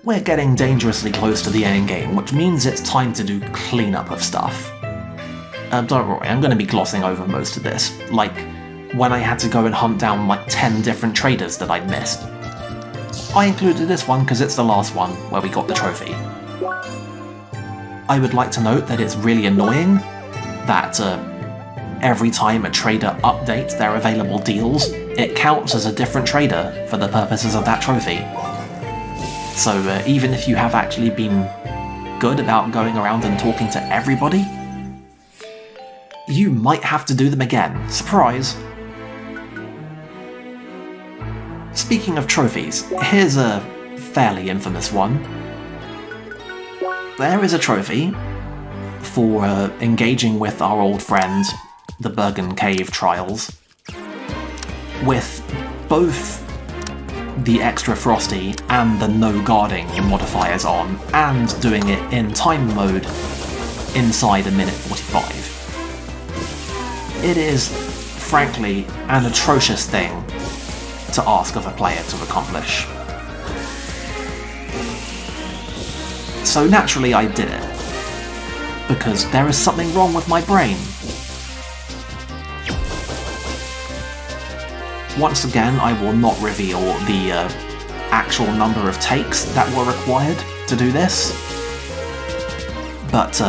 we're getting dangerously close to the endgame, which means it's time to do cleanup of stuff. Don't worry, I'm going to be glossing over most of this, like when I had to go and hunt down like 10 different traders that I'd missed. I included this one because it's the last one where we got the trophy. I would like to note that it's really annoying that every time a trader updates their available deals, it counts as a different trader for the purposes of that trophy. So even if you have actually been good about going around and talking to everybody, you might have to do them again. Surprise! Speaking of trophies, here's a fairly infamous one. There is a trophy for engaging with our old friend, the Bergen Cave Trials, with both the extra frosty and the no guarding modifiers on, and doing it in time mode inside a minute 45. It is, frankly, an atrocious thing to ask of a player to accomplish. So naturally I did it, because there is something wrong with my brain. Once again, I will not reveal the actual number of takes that were required to do this, but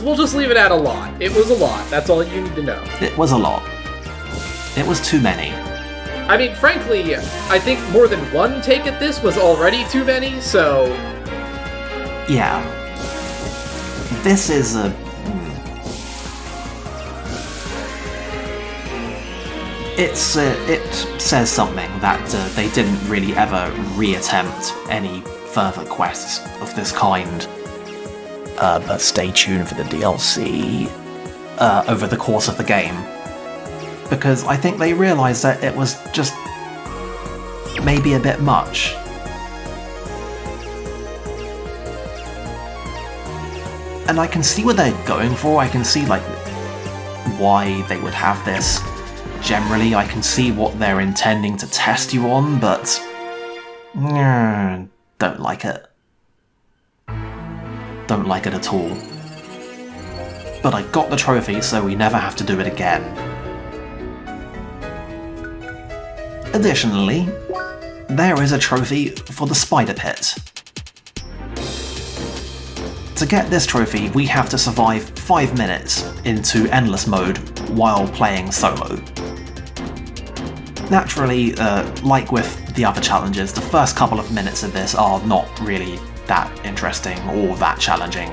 we'll just leave it at a lot. It was a lot. That's all you need to know. It was a lot. It was too many. I mean, frankly, I think more than one take at this was already too many, so... Yeah. This is a... it says something that they didn't really ever re-attempt any further quests of this kind. But stay tuned for the DLC over the course of the game. Because I think they realised that it was just maybe a bit much. And I can see what they're going for, I can see like why they would have this. Generally, I can see what they're intending to test you on, but don't like it. Don't like it at all. But I got the trophy, so we never have to do it again. Additionally, there is a trophy for the spider pit. To get this trophy, we have to survive 5 minutes into endless mode while playing solo. Naturally, like with the other challenges, the first couple of minutes of this are not really that interesting or that challenging,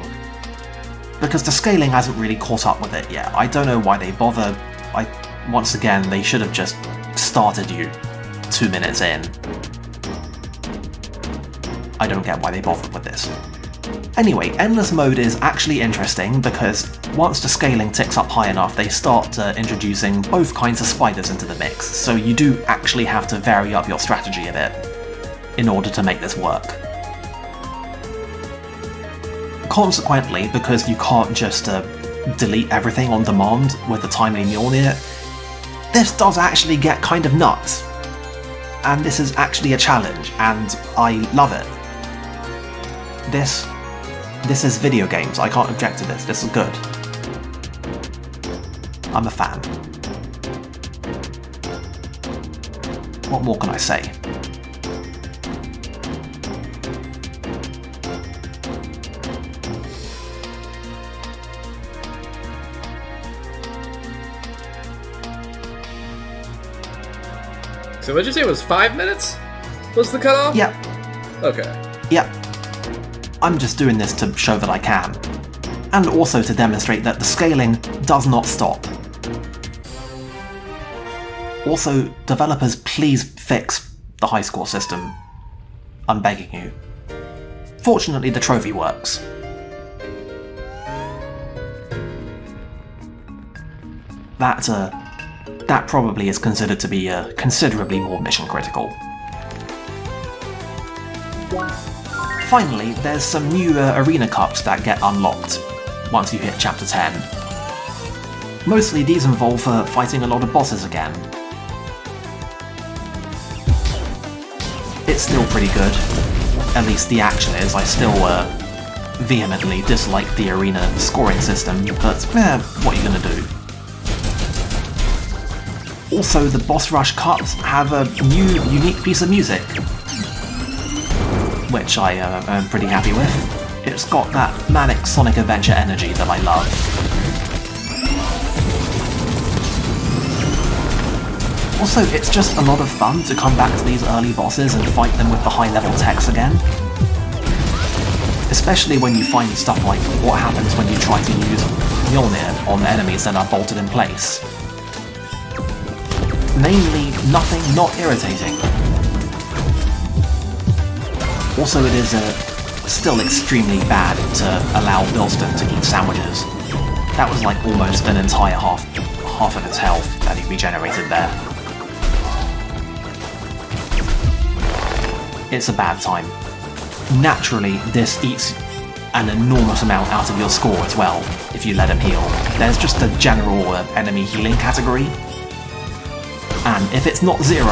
because the scaling hasn't really caught up with it yet. I don't know why they bother. Once again, they should have just started you 2 minutes in. I don't get why they bothered with this. Anyway, endless mode is actually interesting because once the scaling ticks up high enough, they start introducing both kinds of spiders into the mix, so you do actually have to vary up your strategy a bit in order to make this work. Consequently, because you can't just delete everything on demand with the timely Mjolnir, this does actually get kind of nuts. And this is actually a challenge, and I love it. This is video games, I can't object to this, this is good. I'm a fan. What more can I say? So what'd you say, it was 5 minutes? Was the cutoff? Yep. Okay. Yep. I'm just doing this to show that I can. And also to demonstrate that the scaling does not stop. Also, developers, please fix the high score system. I'm begging you. Fortunately, the trophy works. That probably is considered to be considerably more mission critical. Finally, there's some new arena cups that get unlocked once you hit chapter 10. Mostly these involve fighting a lot of bosses again. It's still pretty good. at least the action is. I still vehemently dislike the arena scoring system, but what are you gonna do? Also, the boss rush cuts have a new, unique piece of music, which I am pretty happy with. It's got that manic Sonic Adventure energy that I love. Also, it's just a lot of fun to come back to these early bosses and fight them with the high-level techs again. Especially when you find stuff like what happens when you try to use Mjolnir on enemies that are bolted in place. Namely, nothing not irritating. Also, it is still extremely bad to allow Bilston to eat sandwiches. That was like almost an entire half of its health that he regenerated there. It's a bad time. Naturally, this eats an enormous amount out of your score as well, if you let him heal. There's just a general enemy healing category, and if it's not 0,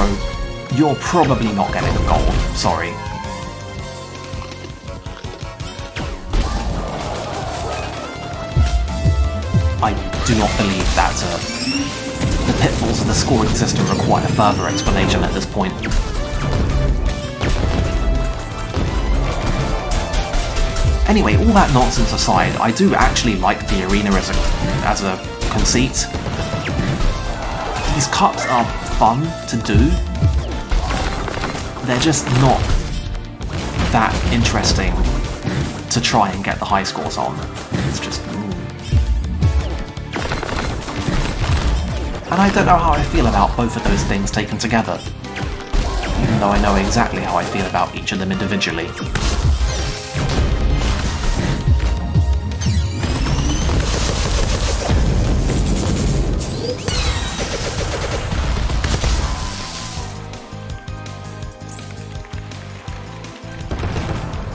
you're probably not getting a gold, sorry. I do not believe that the pitfalls of the scoring system require further explanation at this point. Anyway, all that nonsense aside, I do actually like the arena as a conceit. These cups are fun to do. They're just not that interesting to try and get the high scores on. It's just... And I don't know how I feel about both of those things taken together, even though I know exactly how I feel about each of them individually.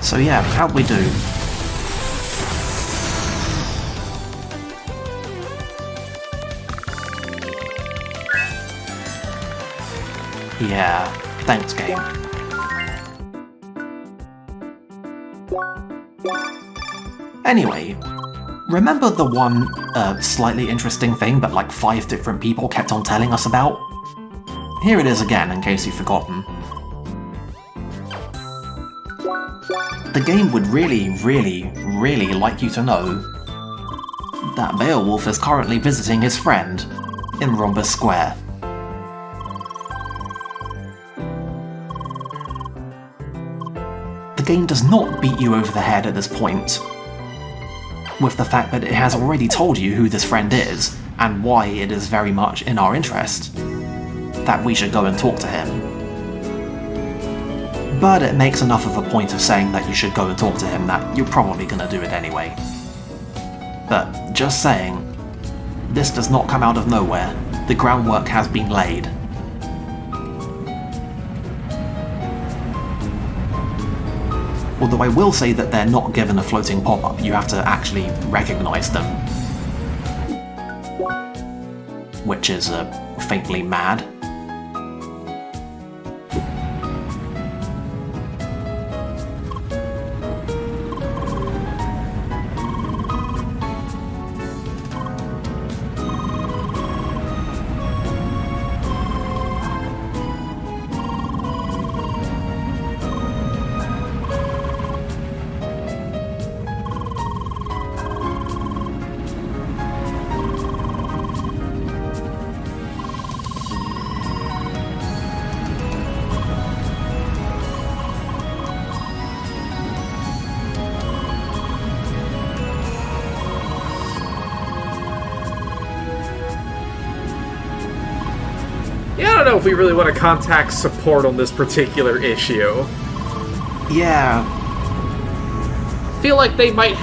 So yeah, how'd we do? Yeah, thanks game. Anyway, remember the one slightly interesting thing that like 5 different people kept on telling us about? Here it is again, in case you've forgotten. The game would really, really, really like you to know that Beowulf is currently visiting his friend in Rhombus Square. The game does not beat you over the head at this point with the fact that it has already told you who this friend is and why it is very much in our interest that we should go and talk to him. But it makes enough of a point of saying that you should go and talk to him that you're probably gonna do it anyway. But just saying, this does not come out of nowhere. The groundwork has been laid. Although I will say that they're not given a floating pop-up, you have to actually recognise them. Which is faintly mad. I don't know if we really want to contact support on this particular issue. Yeah. Feel like they might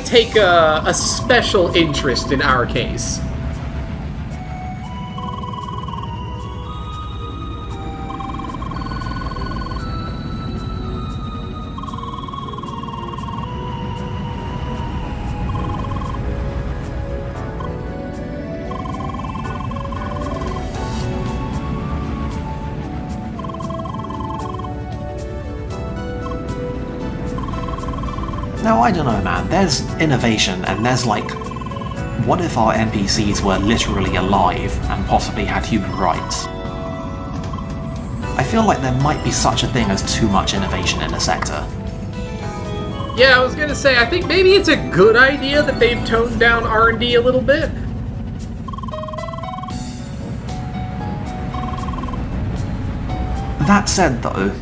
take a special interest in our case. Now, I don't know, man. There's innovation, and there's like, what if our NPCs were literally alive and possibly had human rights? I feel like there might be such a thing as too much innovation in a sector. Yeah, I was gonna say, I think maybe it's a good idea that they've toned down R&D a little bit. That said, though,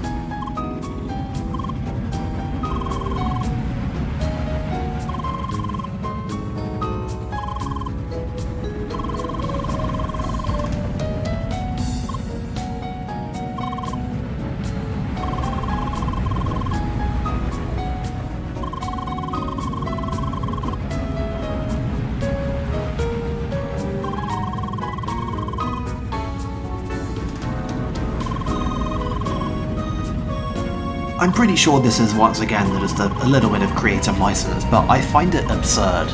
I'm pretty sure this is once again just a little bit of creative license, but I find it absurd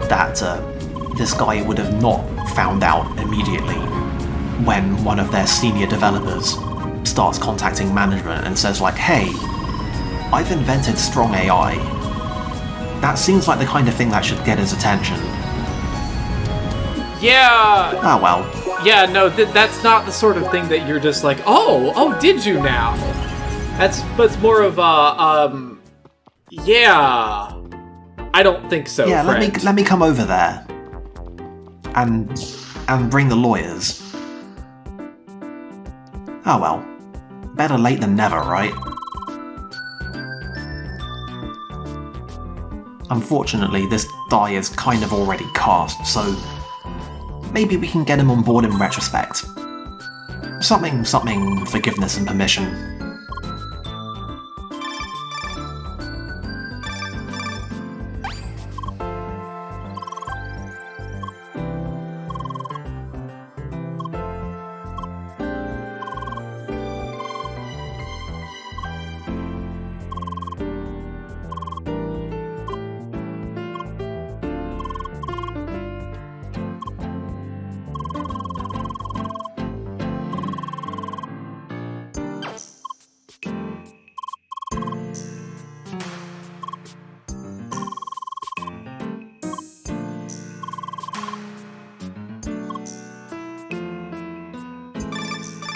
that this guy would have not found out immediately when one of their senior developers starts contacting management and says like, hey, I've invented strong AI. That seems like the kind of thing that should get his attention. Yeah! Oh well. Yeah, no, that's not the sort of thing that you're just like, oh, did you now? That's more of a, yeah. I don't think so, Yeah, friend. let me come over there and bring the lawyers. Oh well. Better late than never, right? Unfortunately, this die is kind of already cast, so maybe we can get him on board in retrospect. Something forgiveness and permission.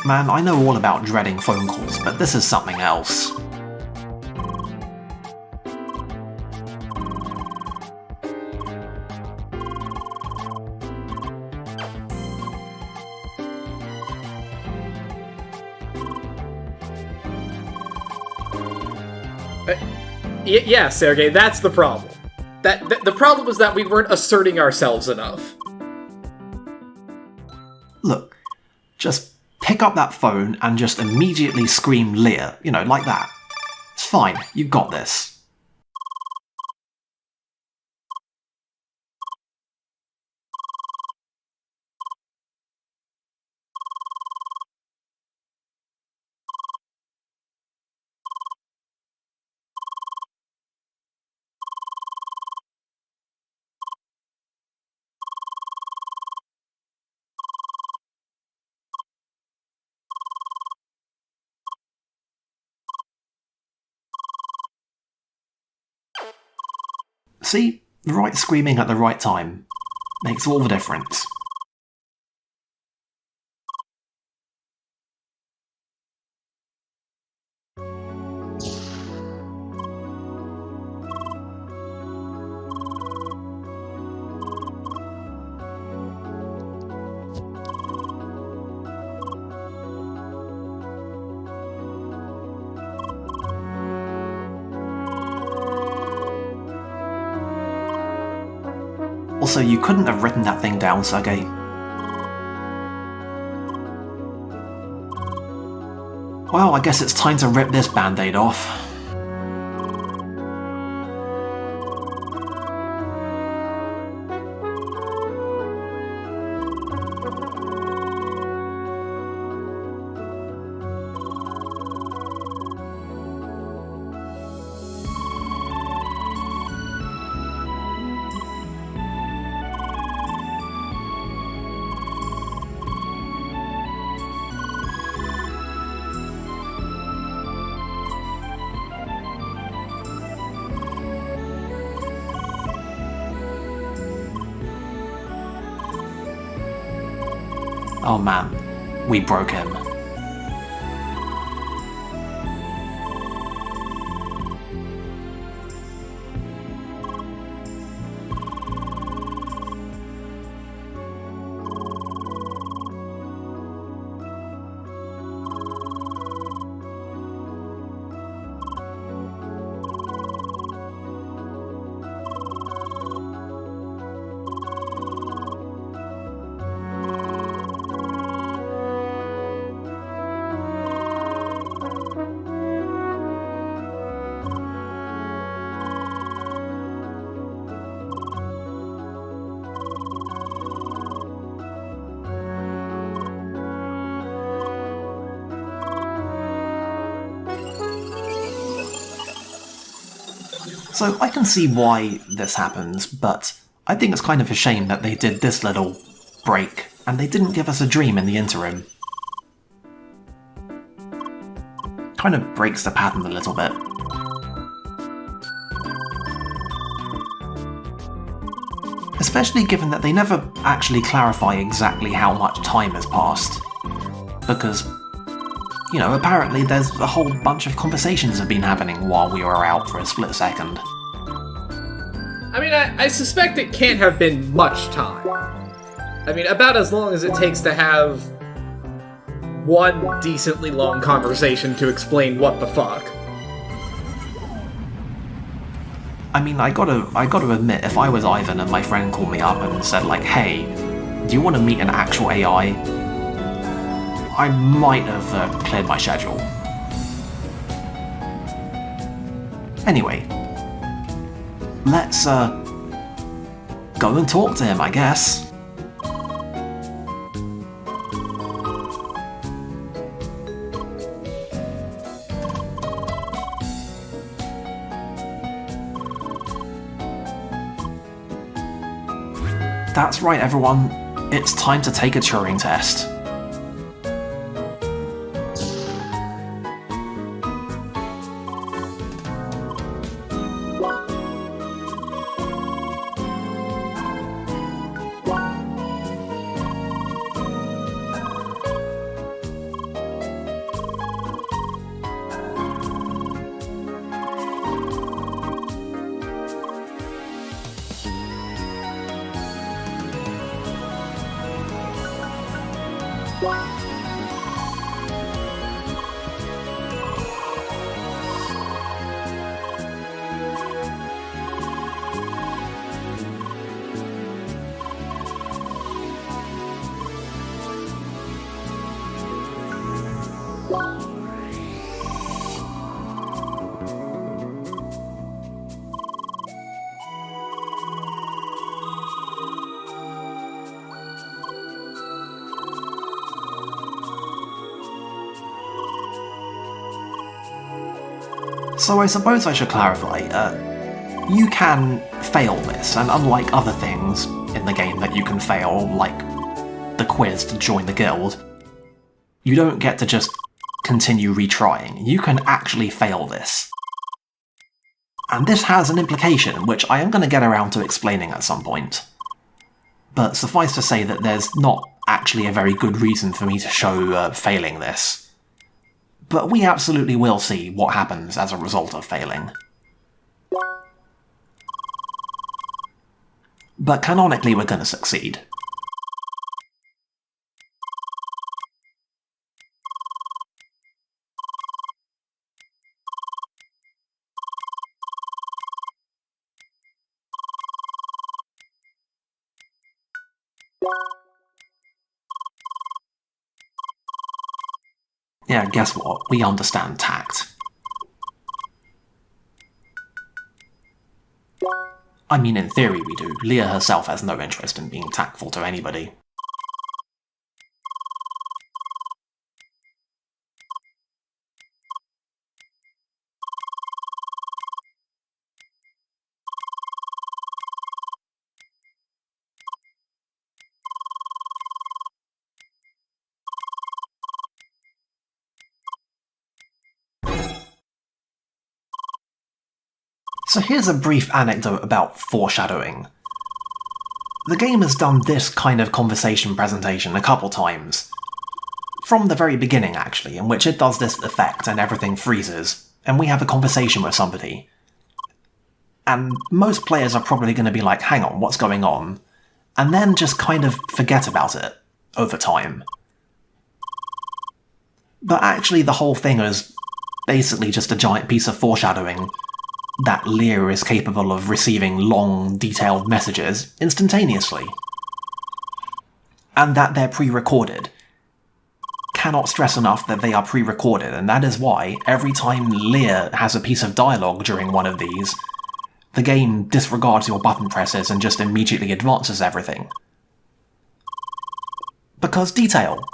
Man, I know all about dreading phone calls, but this is something else. Yeah, Sergey, that's the problem. The problem was that we weren't asserting ourselves enough. Look, just pick up that phone and just immediately scream Leah, you know, like that. It's fine, you got this. See? The right screaming at the right time makes all the difference. Also, you couldn't have written that thing down, Sergey. Well, I guess it's time to rip this band-aid off. Oh man, we broke him. So I can see why this happens, but I think it's kind of a shame that they did this little break, and they didn't give us a dream in the interim. Kind of breaks the pattern a little bit. Especially given that they never actually clarify exactly how much time has passed. Because, you know, apparently there's a whole bunch of conversations have been happening while we were out for a split second. I mean, I suspect it can't have been much time. I mean, about as long as it takes to have one decently long conversation to explain what the fuck. I mean, I gotta admit, if I was Ivan and my friend called me up and said like, hey, do you want to meet an actual AI? I might have cleared my schedule. Anyway, let's go and talk to him, I guess. That's right, everyone. It's time to take a Turing test. So I suppose I should clarify, you can fail this, and unlike other things in the game that you can fail, like the quiz to join the guild, you don't get to just continue retrying. You can actually fail this. And this has an implication, which I am going to get around to explaining at some point. But suffice to say that there's not actually a very good reason for me to show failing this. But we absolutely will see what happens as a result of failing. But canonically we're going to succeed. Yeah, guess what? We understand tact. I mean, in theory we do. Leah herself has no interest in being tactful to anybody. So here's a brief anecdote about foreshadowing. The game has done this kind of conversation presentation a couple times. From the very beginning, actually, in which it does this effect and everything freezes, and we have a conversation with somebody. And most players are probably going to be like, hang on, what's going on? And then just kind of forget about it over time. But actually the whole thing is basically just a giant piece of foreshadowing that Lear is capable of receiving long, detailed messages instantaneously. And that they're pre-recorded. Cannot stress enough that they are pre-recorded, and that is why every time Lear has a piece of dialogue during one of these, the game disregards your button presses and just immediately advances everything. Because detail.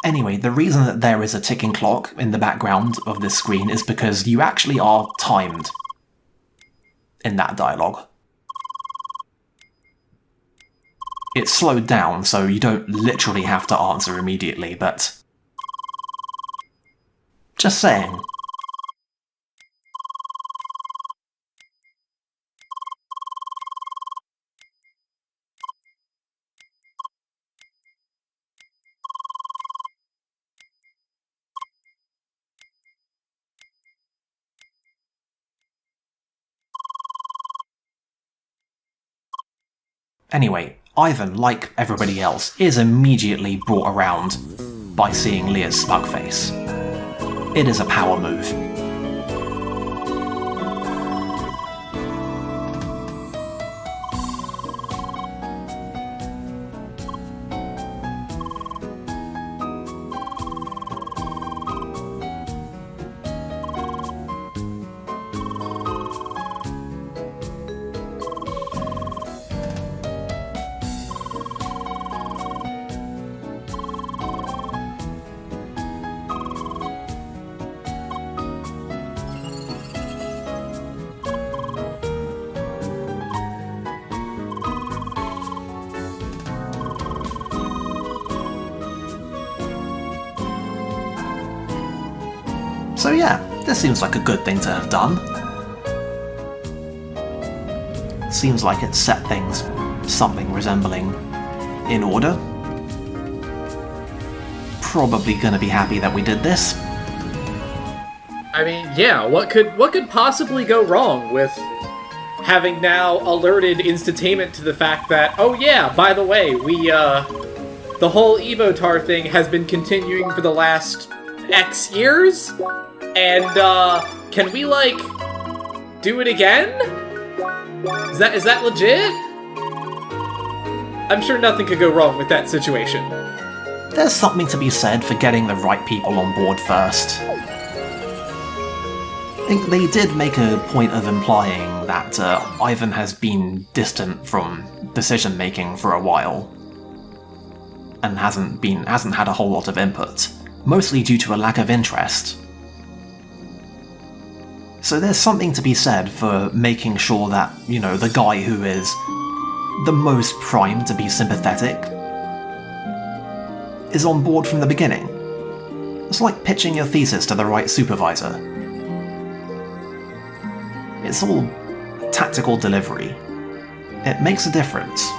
Anyway, the reason that there is a ticking clock in the background of this screen is because you actually are timed in that dialogue. It's slowed down, so you don't literally have to answer immediately, but... just saying. Anyway, Ivan, like everybody else, is immediately brought around by seeing Lear's smug face. It is a power move. So yeah, this seems like a good thing to have done. Seems like it set things something resembling in order. Probably gonna be happy that we did this. I mean, yeah, what could possibly go wrong with having now alerted Instantainment to the fact that, oh yeah, by the way, the whole Evotar thing has been continuing for the last X years? And, can we, like, do it again? Is that legit? I'm sure nothing could go wrong with that situation. There's something to be said for getting the right people on board first. I think they did make a point of implying that Ivan has been distant from decision-making for a while, and hasn't had a whole lot of input, mostly due to a lack of interest. So there's something to be said for making sure that, you know, the guy who is the most primed to be sympathetic is on board from the beginning. It's like pitching your thesis to the right supervisor. It's all tactical delivery. It makes a difference.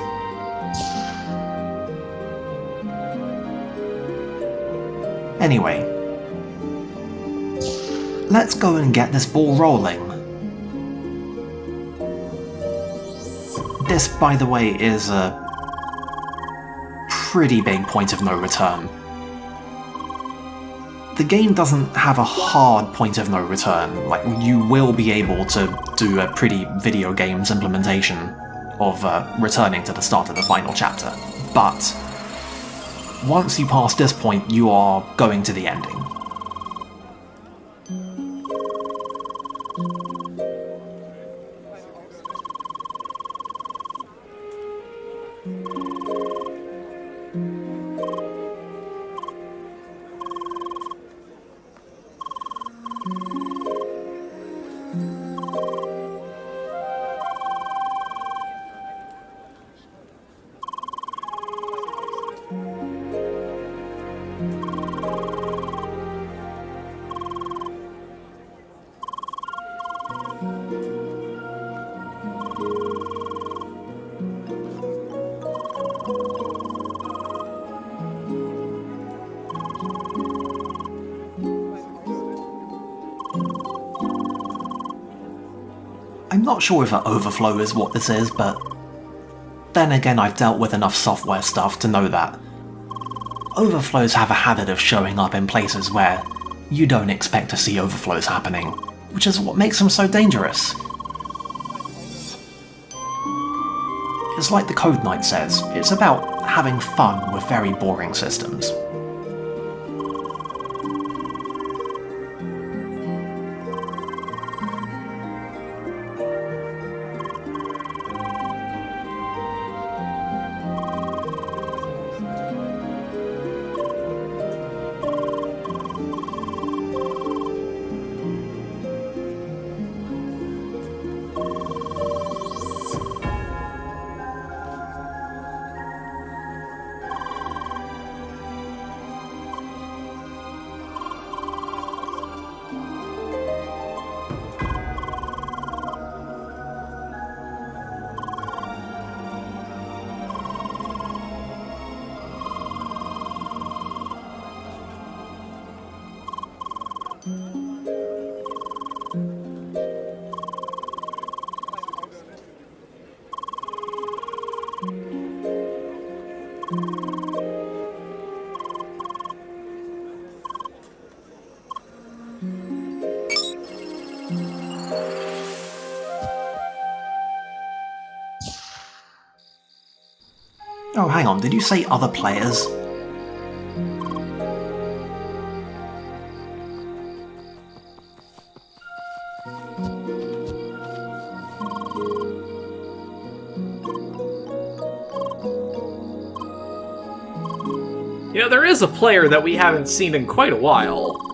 Anyway, let's go and get this ball rolling. This, by the way, is a pretty big point of no return. The game doesn't have a hard point of no return. Like, you will be able to do a pretty video games implementation of returning to the start of the final chapter. But once you pass this point, you are going to the ending. not sure if an overflow is what this is, but then again I've dealt with enough software stuff to know that overflows have a habit of showing up in places where you don't expect to see overflows happening, which is what makes them so dangerous. It's like the Code Knight says, it's about having fun with very boring systems. Oh, hang on, did you say other players? You know, there is a player that we haven't seen in quite a while.